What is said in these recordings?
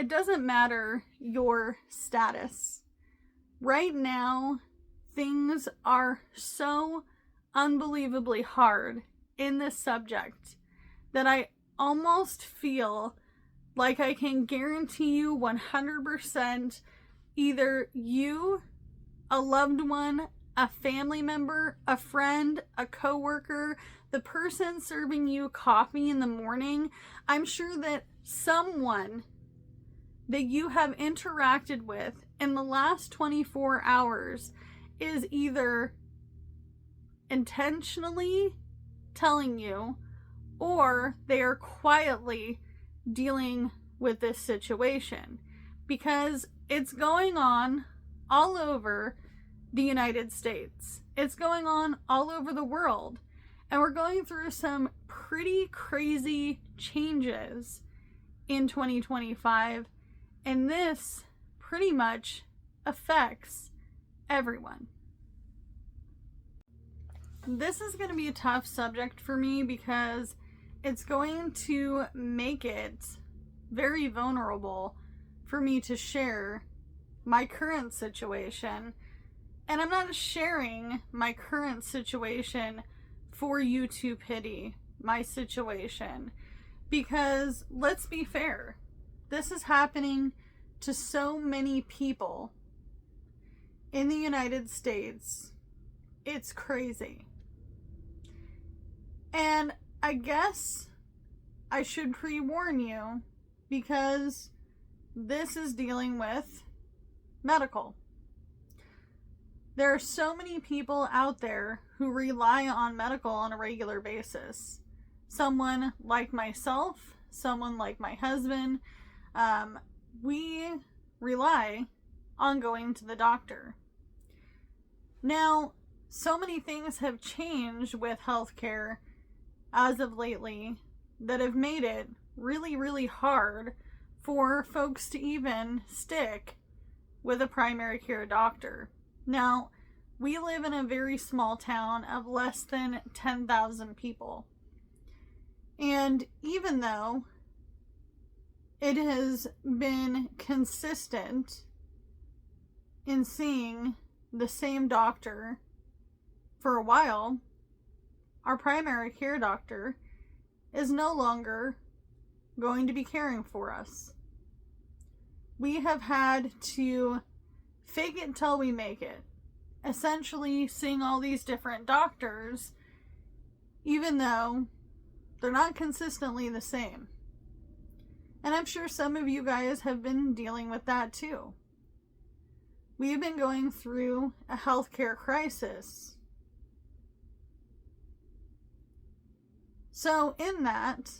it doesn't matter your status. Right now, things are so unbelievably hard in this subject that I almost feel like I can guarantee you 100% either you, a loved one, a family member, a friend, a coworker, the person serving you coffee in the morning, I'm sure that someone that you have interacted with in the last 24 hours is either intentionally telling you or they are quietly dealing with this situation, because it's going on all over the United States. It's going on all over the world. And we're going through some pretty crazy changes in 2025. And this pretty much affects everyone. This is going to be a tough subject for me because it's going to make it very vulnerable for me to share my current situation. And I'm not sharing my current situation for you to pity my situation, because let's be fair, this is happening to so many people in the United States. It's crazy. And I guess I should pre-warn you, because this is dealing with medical. There are so many people out there who rely on medical on a regular basis. Someone like myself, someone like my husband, we rely on going to the doctor. Now, so many things have changed with healthcare as of lately that have made it really, really hard for folks to even stick with a primary care doctor. Now, we live in a very small town of less than 10,000 people. And even though it has been consistent in seeing the same doctor for a while, our primary care doctor is no longer going to be caring for us. We have had to fake it till we make it. Essentially seeing all these different doctors, even though they're not consistently the same. And I'm sure some of you guys have been dealing with that too. We've been going through a healthcare crisis. So in that,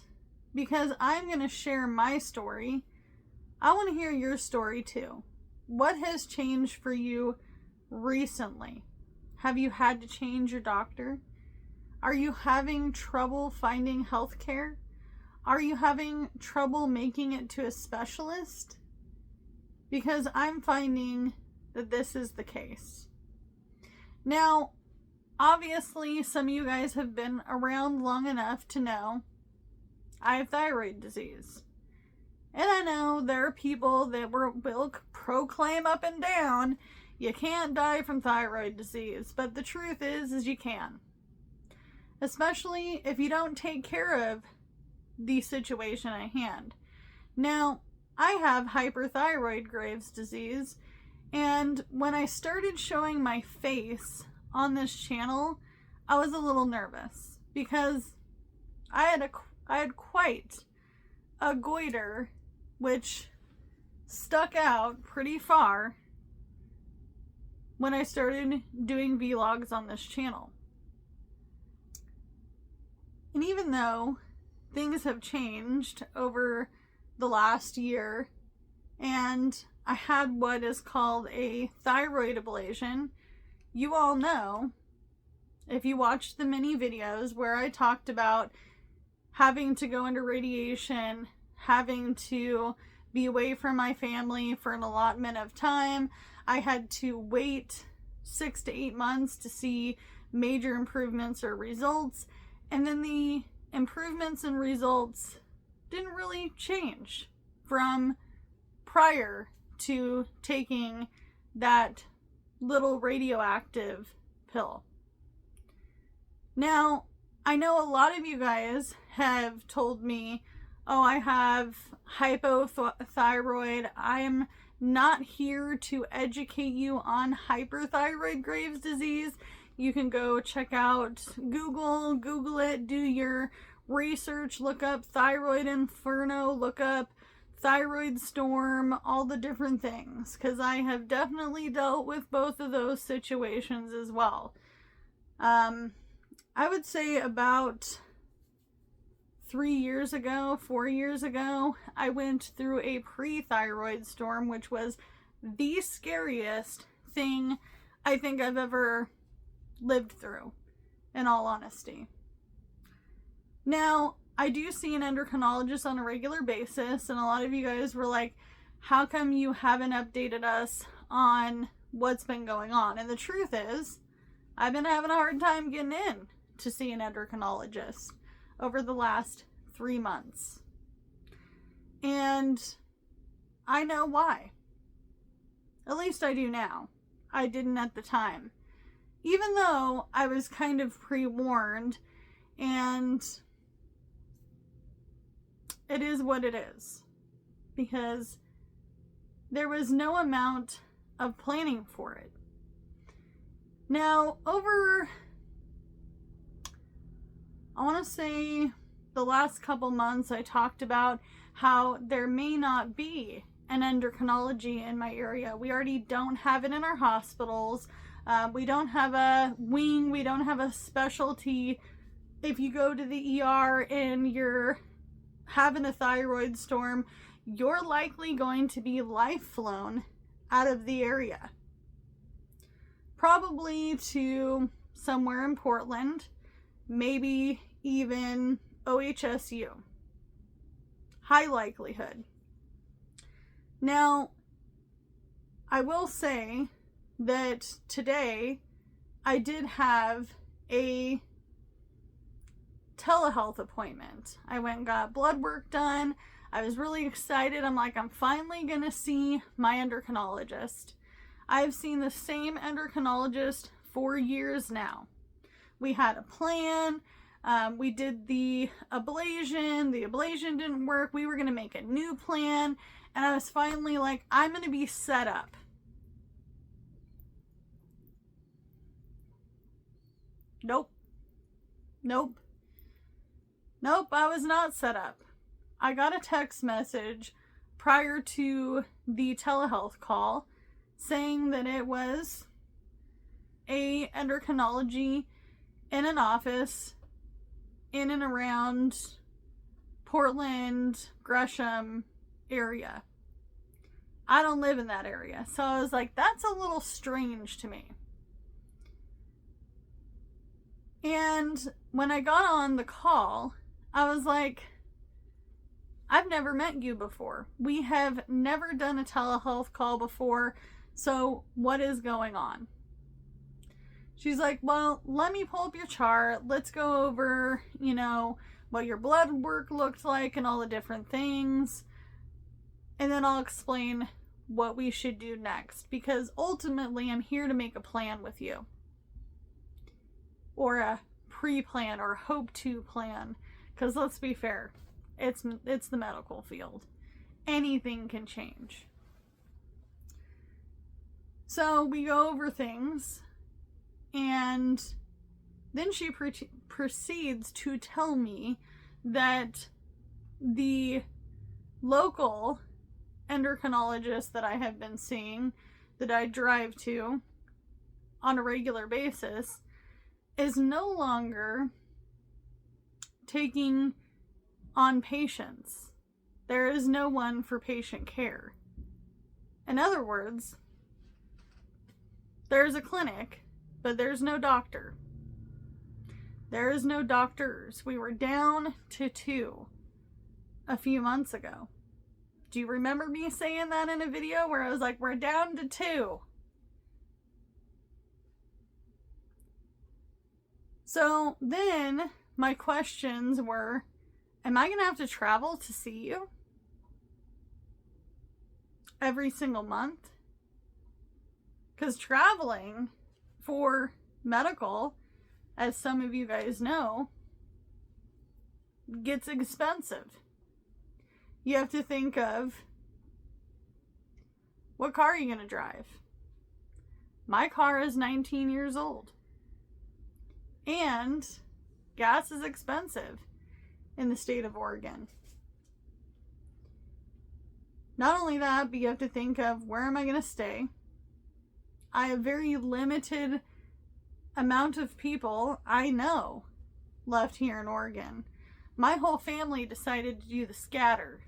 because I'm going to share my story, I want to hear your story too. What has changed for you recently? Have you had to change your doctor? Are you having trouble finding health care? Are you having trouble making it to a specialist? Because I'm finding that this is the case. Now, obviously, some of you guys have been around long enough to know I have thyroid disease. And I know there are people that will proclaim up and down, you can't die from thyroid disease. But the truth is you can. Especially if you don't take care of the situation at hand. Now, I have hyperthyroid Graves' disease, and when I started showing my face on this channel, I was a little nervous because I had quite a goiter which stuck out pretty far when I started doing vlogs on this channel. And even though things have changed over the last year, and I had what is called a thyroid ablation, you all know, if you watched the mini videos where I talked about having to go into radiation, having to be away from my family for an allotment of time, I had to wait 6 to 8 months to see major improvements or results, and then the improvements and results didn't really change from prior to taking that little radioactive pill. Now, I know a lot of you guys have told me, oh, I have hypothyroid. I am not here to educate you on hyperthyroid Graves' disease. You can go check out Google it, do your research, look up thyroid inferno, look up thyroid storm, all the different things, because I have definitely dealt with both of those situations as well. I would say about 4 years ago, I went through a pre-thyroid storm, which was the scariest thing I think I've ever lived through, in all honesty. Now, I do see an endocrinologist on a regular basis, and a lot of you guys were like, how come you haven't updated us on what's been going on? And the truth is, I've been having a hard time getting in to see an endocrinologist over the last 3 months. And I know why. At least I do now. I didn't at the time. Even though I was kind of pre-warned, and it is what it is. Because there was no amount of planning for it. Now, over, I want to say, the last couple months, I talked about how there may not be an endocrinology in my area. We already don't have it in our hospitals. We don't have a wing. We don't have a specialty. If you go to the ER and you're having a thyroid storm, you're likely going to be life flown out of the area. Probably to somewhere in Portland, maybe even OHSU. High likelihood. Now, I will say that today I did have a telehealth appointment. I went and got blood work done. I was really excited. I'm like, I'm finally going to see my endocrinologist. I've seen the same endocrinologist for years now. We had a plan. We did the ablation. The ablation didn't work. We were going to make a new plan. And I was finally like, I'm going to be set up. Nope, I was not set up. I got a text message prior to the telehealth call saying that it was a endocrinology in an office in and around Portland, Gresham area. I don't live in that area. So I was like, that's a little strange to me. And when I got on the call, I was like, I've never met you before. We have never done a telehealth call before. So what is going on? She's like, well, let me pull up your chart. Let's go over, what your blood work looked like and all the different things. And then I'll explain what we should do next. Because ultimately, I'm here to make a plan with you. Or a pre-plan or hope to plan. Because let's be fair, it's the medical field. Anything can change. So we go over things, and then she proceeds to tell me that the local endocrinologist that I have been seeing, that I drive to on a regular basis, is no longer taking on patients. There is no one for patient care. In other words, there's a clinic, but there's no doctor. There is no doctors. We were down to 2 a few months ago. Do you remember me saying that in a video where I was like, we're down to 2? So then my questions were, am I going to have to travel to see you? every single month. Because traveling for medical, as some of you guys know, gets expensive. You have to think of, what car are you going to drive? My car is 19 years old. And gas is expensive in the state of Oregon. Not only that, but you have to think of, where am I going to stay? I have very limited amount of people I know left here in Oregon. My whole family decided to do the scatter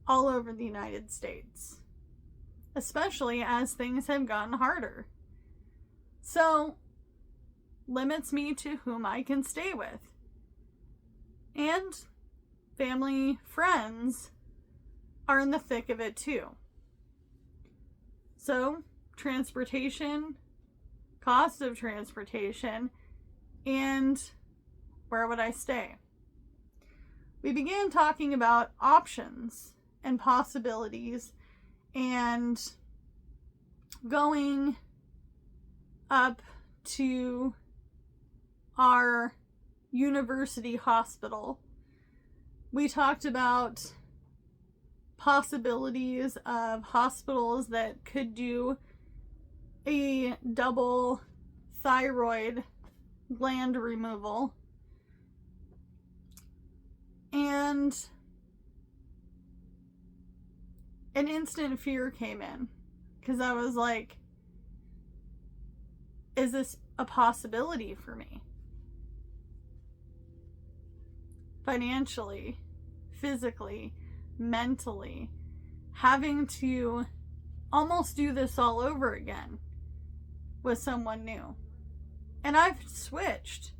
all over the United States, especially as things have gotten harder. So, limits me to whom I can stay with. And family, friends are in the thick of it too. So, transportation, cost of transportation, and where would I stay? We began talking about options and possibilities and going up to our university hospital. We talked about possibilities of hospitals that could do a double thyroid gland removal. And an instant fear came in, because I was like, is this a possibility for me? Financially, physically, mentally, having to almost do this all over again with someone new. And I've switched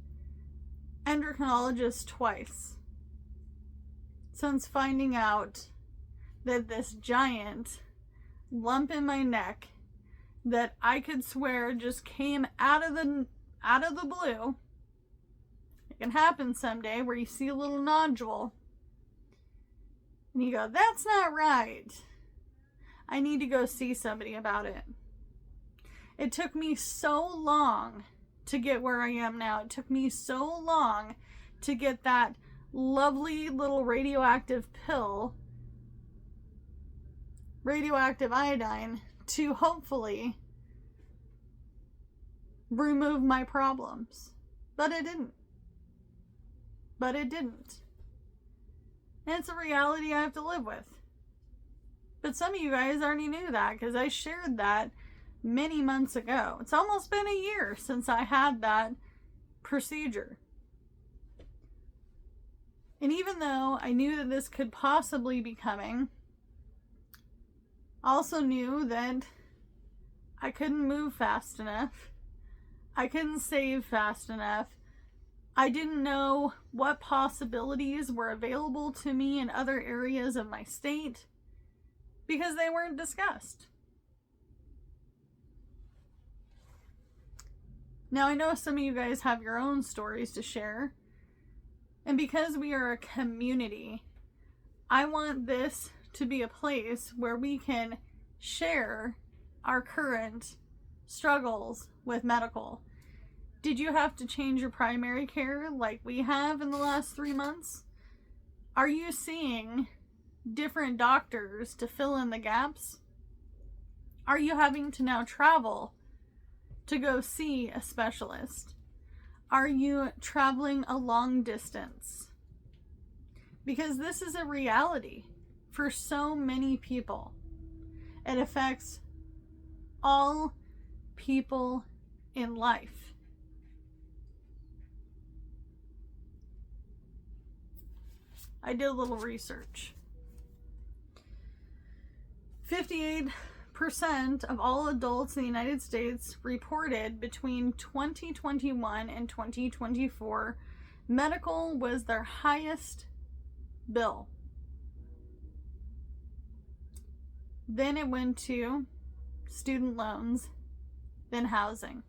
endocrinologists twice since finding out that this giant lump in my neck that I could swear just came out of the blue. It can happen someday where you see a little nodule and you go, that's not right. I need to go see somebody about it. It took me so long to get where I am now. It took me so long to get that lovely little radioactive pill, radioactive iodine, to hopefully remove my problems. But it didn't. And it's a reality I have to live with. But some of you guys already knew that, because I shared that many months ago. It's almost been a year since I had that procedure. And even though I knew that this could possibly be coming, I also knew that I couldn't move fast enough. I couldn't save fast enough. I didn't know what possibilities were available to me in other areas of my state because they weren't discussed. Now, I know some of you guys have your own stories to share. And because we are a community, I want this to be a place where we can share our current struggles with medical. Did you have to change your primary care like we have in the last 3 months? Are you seeing different doctors to fill in the gaps? Are you having to now travel to go see a specialist? Are you traveling a long distance? Because this is a reality for so many people. It affects all people in life. I did a little research. 58% of all adults in the United States reported between 2021 and 2024 medical was their highest bill. Then it went to student loans, then housing.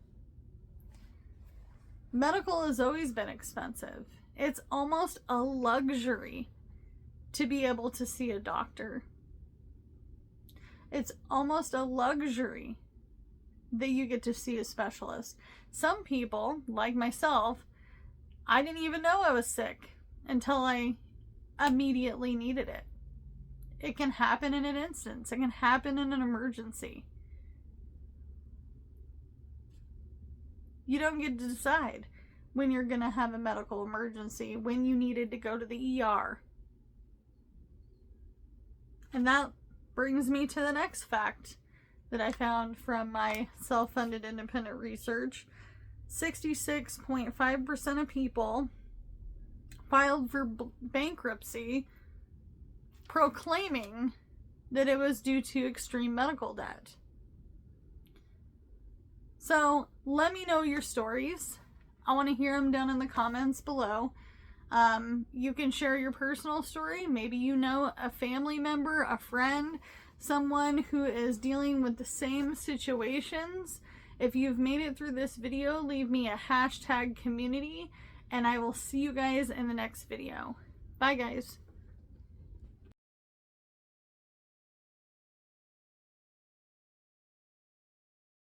Medical has always been expensive. It's almost a luxury to be able to see a doctor. It's almost a luxury that you get to see a specialist. Some people, like myself, I didn't even know I was sick until I immediately needed it. It can happen in an instant. It can happen in an emergency. You don't get to decide when you're going to have a medical emergency, when you needed to go to the ER. And that brings me to the next fact that I found from my self-funded independent research. 66.5% of people filed for bankruptcy proclaiming that it was due to extreme medical debt. So let me know your stories. I want to hear them down in the comments below. You can share your personal story. Maybe you know a family member, a friend, someone who is dealing with the same situations. If you've made it through this video, leave me a #community, and I will see you guys in the next video. Bye, guys.